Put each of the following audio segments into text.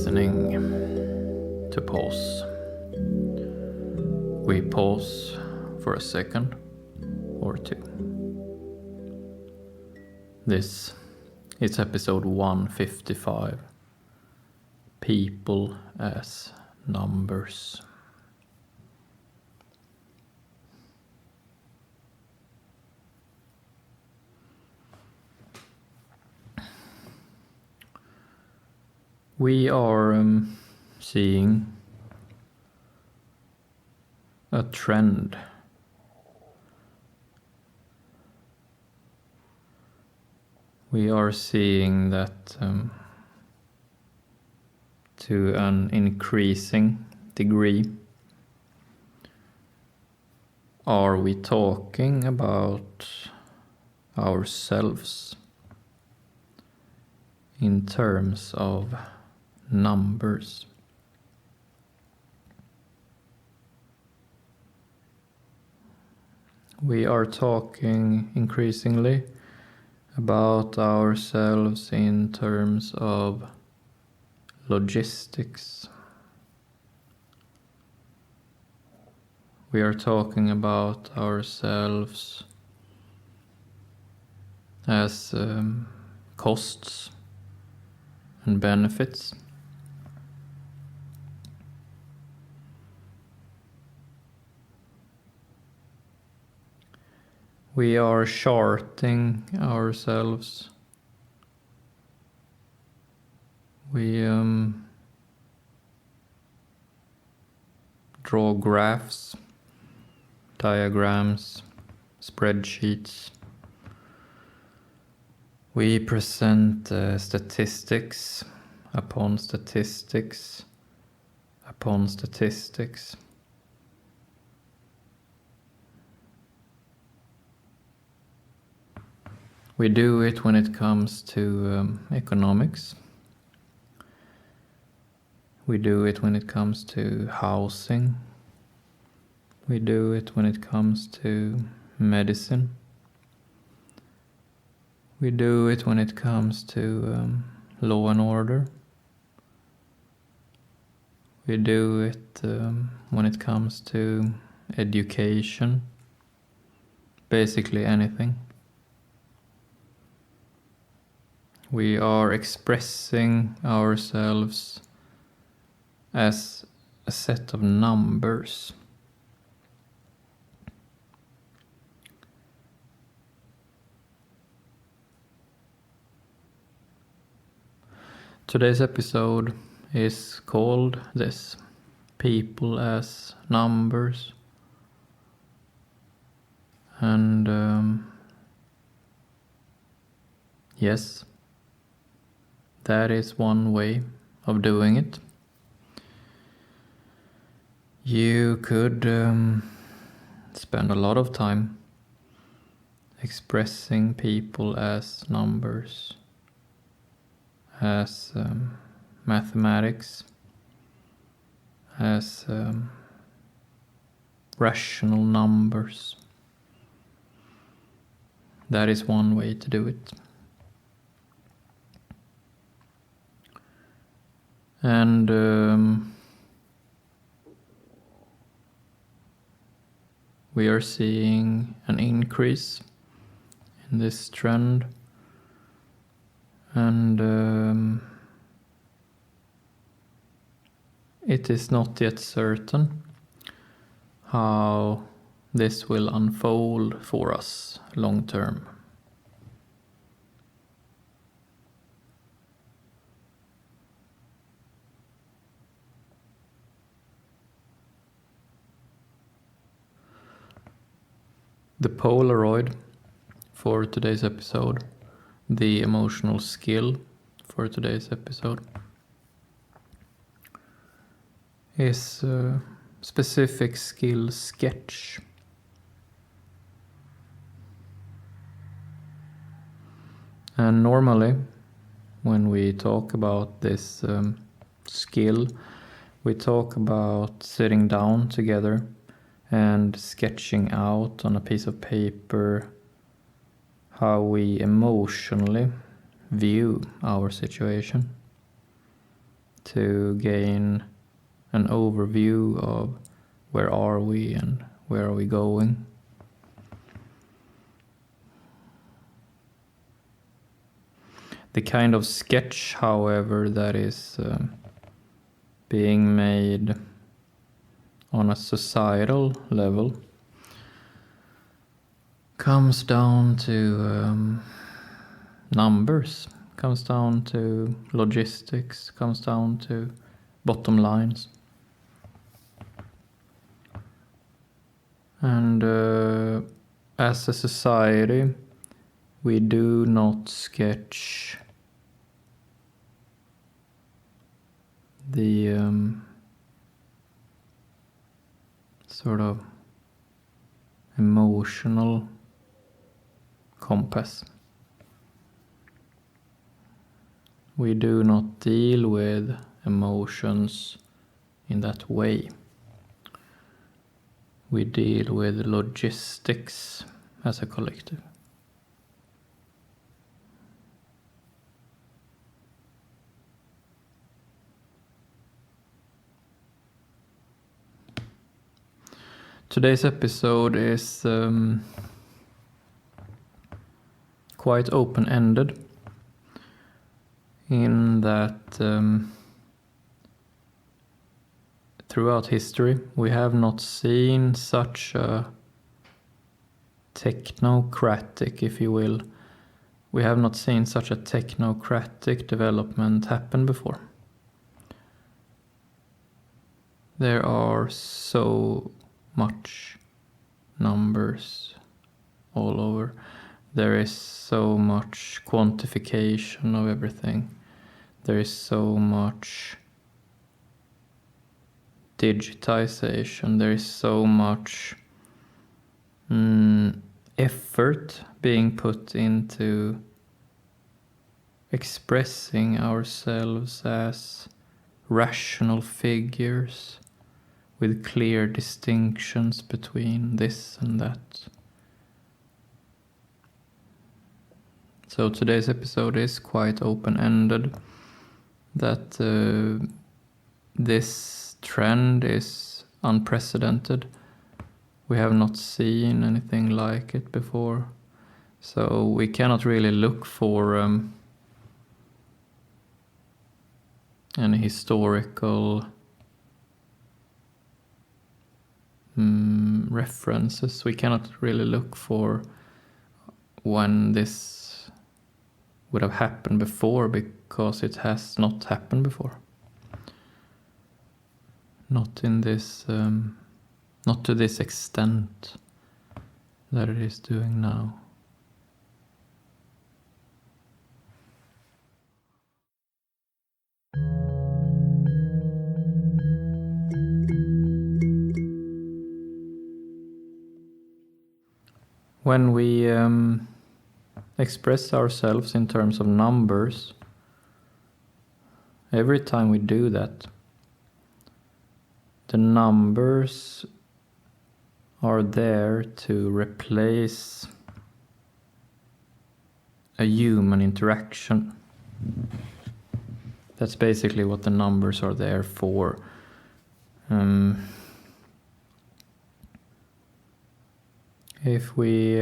listening to pause. We pause for a second or two. This is episode 155. People as numbers. We are seeing a trend. We are seeing that to an increasing degree. Are we talking about ourselves in terms of numbers? We are talking increasingly about ourselves in terms of logistics. We are talking about ourselves as costs and benefits. We are charting ourselves. We draw graphs, diagrams, spreadsheets. We present statistics upon statistics upon statistics. We do it when it comes to economics. We do it when it comes to housing. We do it when it comes to medicine. We do it when it comes to law and order. We do it when it comes to education. Basically anything. We are expressing ourselves as a set of numbers. Today's episode is called this: People as Numbers. And yes, that is one way of doing it. You could spend a lot of time expressing people as numbers, as mathematics, as rational numbers. That is one way to do it. And we are seeing an increase in this trend, and it is not yet certain how this will unfold for us long term. The Polaroid for today's episode, the emotional skill for today's episode, is a specific skill sketch. And normally, when we talk about this skill, we talk about sitting down together and sketching out on a piece of paper how we emotionally view our situation. to gain an overview of where are we and where are we going. The kind of sketch, however, that is being made on a societal level comes down to numbers, comes down to logistics, comes down to bottom lines. And as a society, we do not sketch the sort of emotional compass. We do not deal with emotions in that way. We deal with logistics as a collective. Today's episode is quite open-ended in that throughout history we have not seen such a technocratic, if you will, we have not seen such a technocratic development happen before. There are so much numbers all over. There is so much quantification of everything. There is so much digitization. There is so much effort being put into expressing ourselves as rational figures with clear distinctions between this and that. So today's episode is quite open-ended, that this trend is unprecedented. We have not seen anything like it before. So we cannot really look for any historical references. We cannot really look for when this would have happened before, because it has not happened before. Not in this, not to this extent that it is doing now. When we express ourselves in terms of numbers, every time we do that, the numbers are there to replace a human interaction. That's basically what the numbers are there for. If we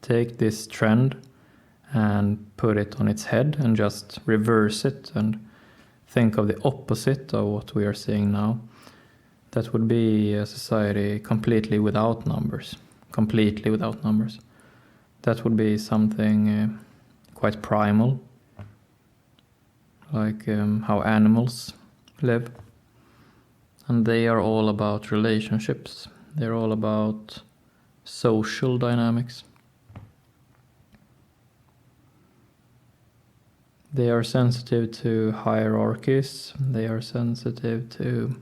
take this trend and put it on its head and just reverse it and think of the opposite of what we are seeing now, that would be a society completely without numbers. Completely without numbers. That would be something quite primal, like how animals live. And they are all about relationships. They're all about social dynamics. They are sensitive to hierarchies. They are sensitive to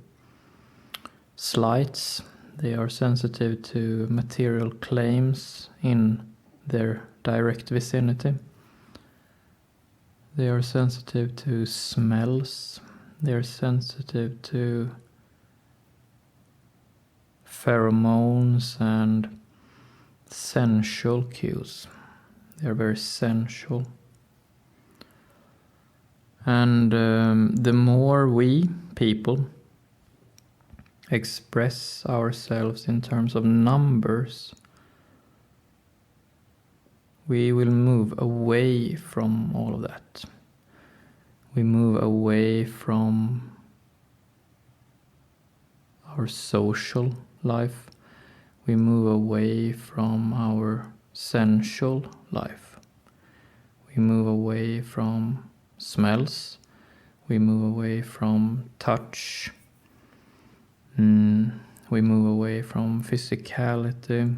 slights. They are sensitive to material claims in their direct vicinity. They are sensitive to smells. They are sensitive to pheromones and sensual cues. They are very sensual. And the more we people express ourselves in terms of numbers, we will move away from all of that. We move away from our social life. We move away from our sensual life. We move away from smells. We move away from touch. We move away from physicality.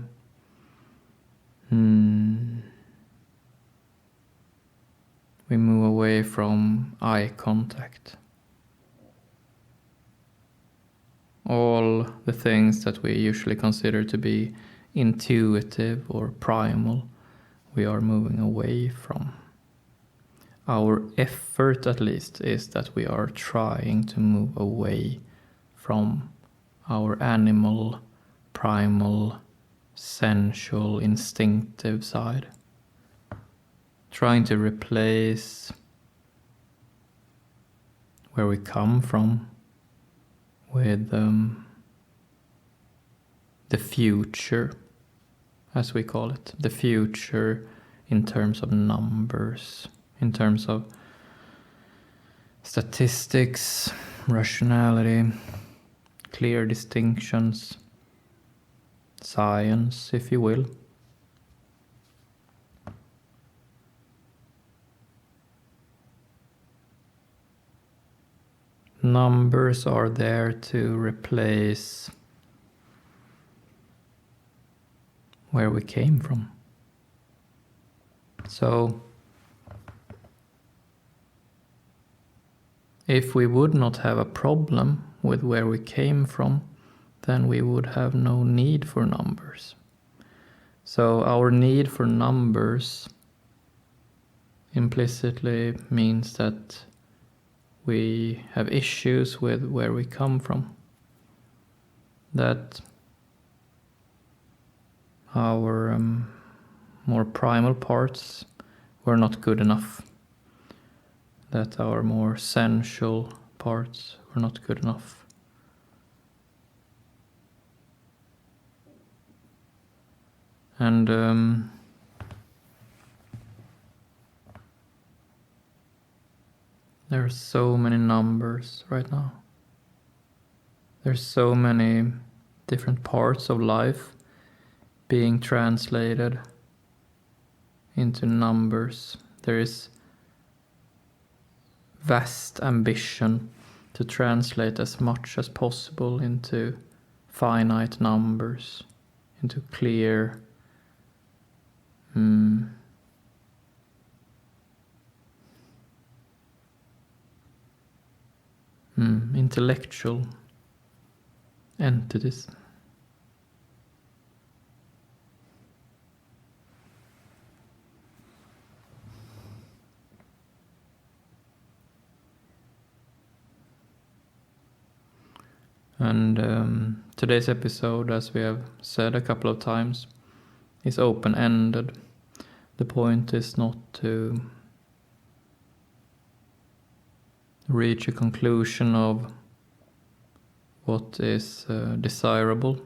We move away from eye contact. All the things that we usually consider to be intuitive or primal, we are moving away from. Our effort, at least, is that we are trying to move away from our animal, primal, sensual, instinctive side. Trying to replace where we come from with the future, as we call it. The future in terms of numbers, in terms of statistics, rationality, clear distinctions, science, if you will. Numbers are there to replace where we came from. So, if we would not have a problem with where we came from, then we would have no need for numbers. So our need for numbers implicitly means that we have issues with where we come from. That our more primal parts were not good enough. That our more sensual parts were not good enough. And there are so many numbers right now. There's so many different parts of life being translated into numbers. There is vast ambition to translate as much as possible into finite numbers, into clear intellectual entities. And today's episode, as we have said a couple of times, is open-ended. The point is not to reach a conclusion of what is desirable.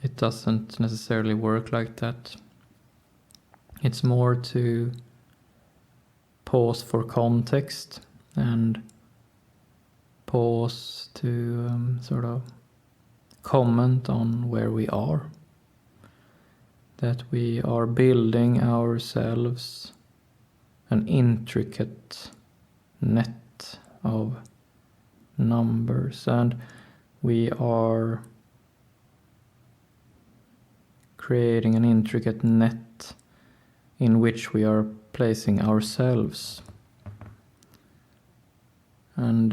It doesn't necessarily work like that. It's more to pause for context and pause to sort of comment on where we are. That we are building ourselves an intricate net of numbers, and we are creating an intricate net in which we are placing ourselves. And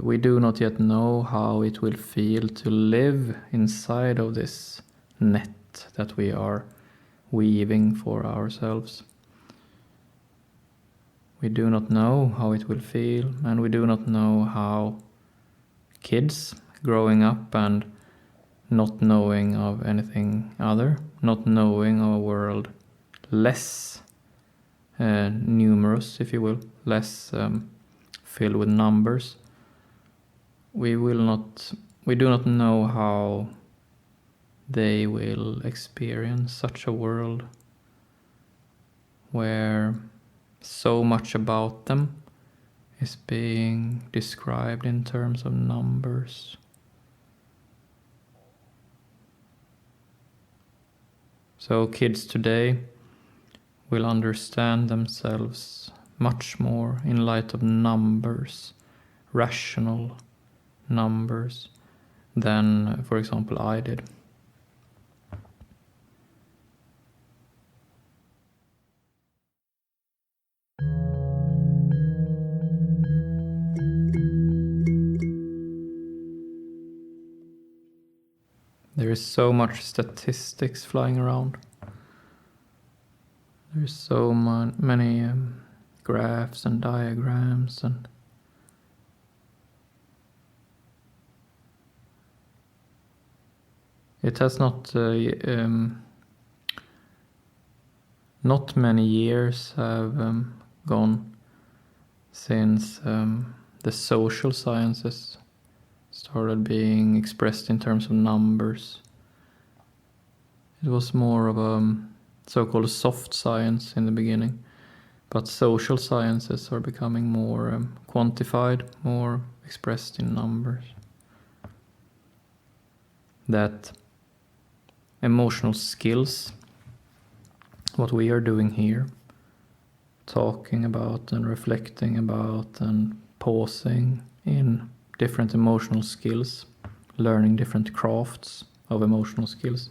we do not yet know how it will feel to live inside of this net that we are weaving for ourselves. We do not know how it will feel, and we do not know how kids growing up and not knowing of anything other, not knowing of a world less numerous, if you will, less filled with numbers, we do not know how they will experience such a world where so much about them is being described in terms of numbers. So kids today will understand themselves much more in light of numbers, rational numbers, than, for example, I did. There is so much statistics flying around. There's so many graphs and diagrams, and it has not many years have gone since the social sciences started being expressed in terms of numbers. It was more of a so-called soft science in the beginning, but social sciences are becoming more quantified, more expressed in numbers. That emotional skills, what we are doing here, talking about and reflecting about and pausing in different emotional skills, learning different crafts of emotional skills.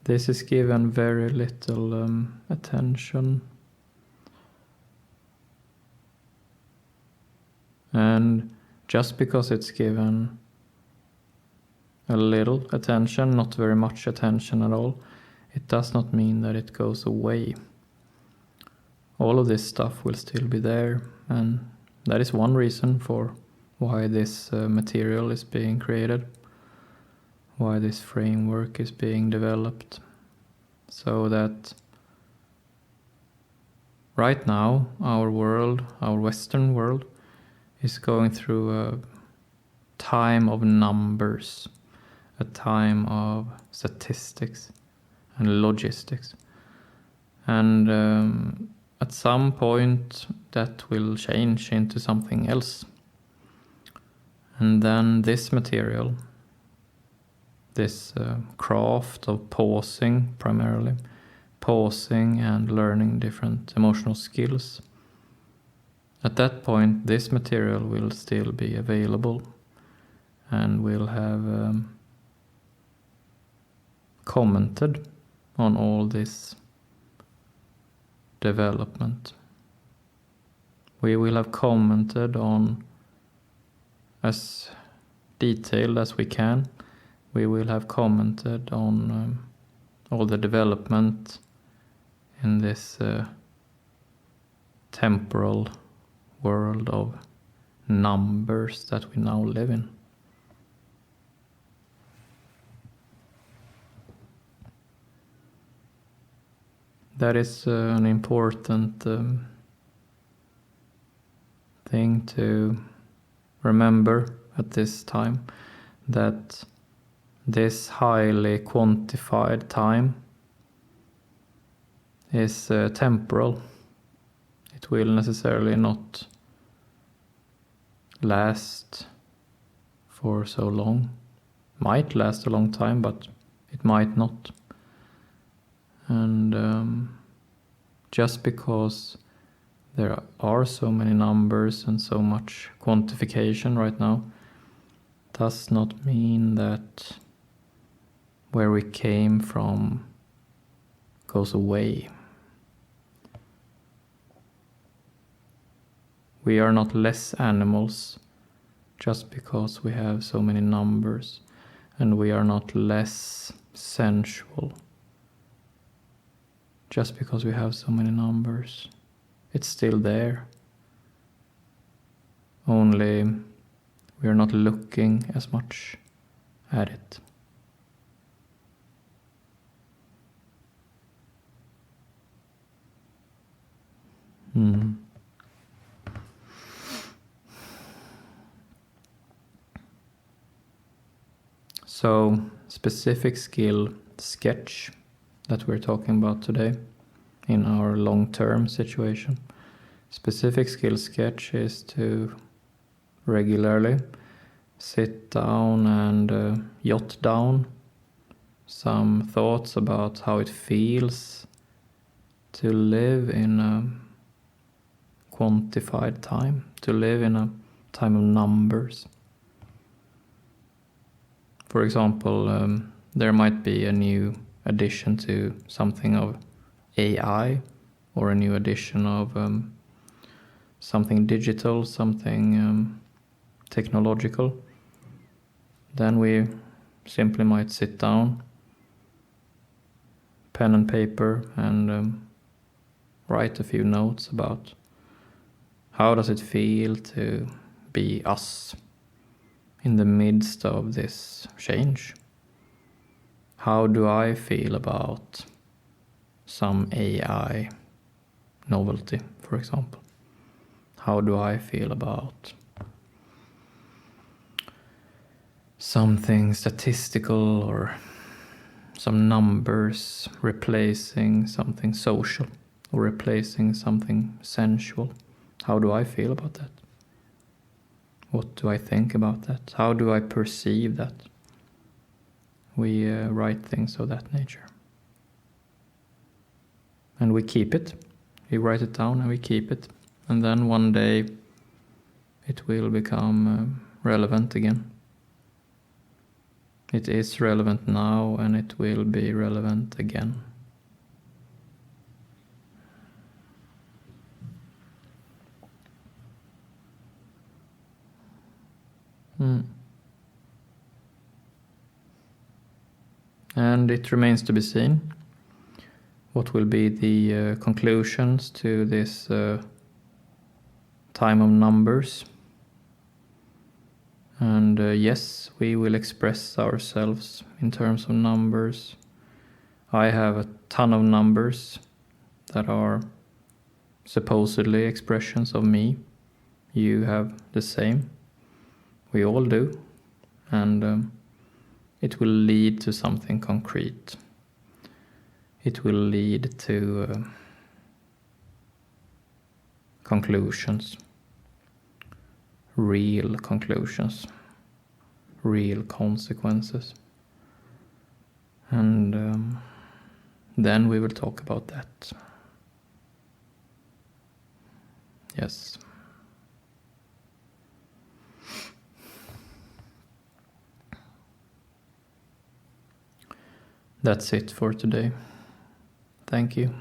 This is given very little attention. And just because it's given a little attention, not very much attention at all, it does not mean that it goes away. All of this stuff will still be there, and that is one reason for why this material is being created, why this framework is being developed, so that right now our world, our Western world, is going through a time of numbers, a time of statistics and logistics. And at some point that will change into something else. And then this material, this craft of pausing, primarily, pausing and learning different emotional skills, at that point this material will still be available and will have commented on all this development. We will have commented on, as detailed as we can, we will have commented on all the development in this temporal world of numbers that we now live in. That is an important thing to remember at this time, that this highly quantified time is temporal. It will necessarily not last for so long. Might last a long time, but it might not. And just because there are so many numbers and so much quantification right now, does not mean that where we came from goes away. We are not less animals just because we have so many numbers, and we are not less sensual just because we have so many numbers. It's still there. Only we are not looking as much at it. So, specific skill sketch that we're talking about today in our long-term situation. Specific skill sketch is to regularly sit down and jot down some thoughts about how it feels to live in a quantified time, to live in a time of numbers. For example, there might be a new addition to something of AI, or a new addition of something digital, something technological. Then we simply might sit down, pen and paper, and write a few notes about how does it feel to be us in the midst of this change. How do I feel about some AI novelty, for example? How do I feel about something statistical or some numbers replacing something social or replacing something sensual? How do I feel about that? What do I think about that? How do I perceive that? We write things of that nature. And we keep it. We write it down and we keep it. And then one day it will become relevant again. It is relevant now and it will be relevant again. And it remains to be seen what will be the conclusions to this time of numbers. And yes, we will express ourselves in terms of numbers. I have a ton of numbers that are supposedly expressions of me. You have the same. We all do. And it will lead to something concrete. It will lead to conclusions. Real conclusions. Real consequences. And then we will talk about that. Yes. That's it for today. Thank you.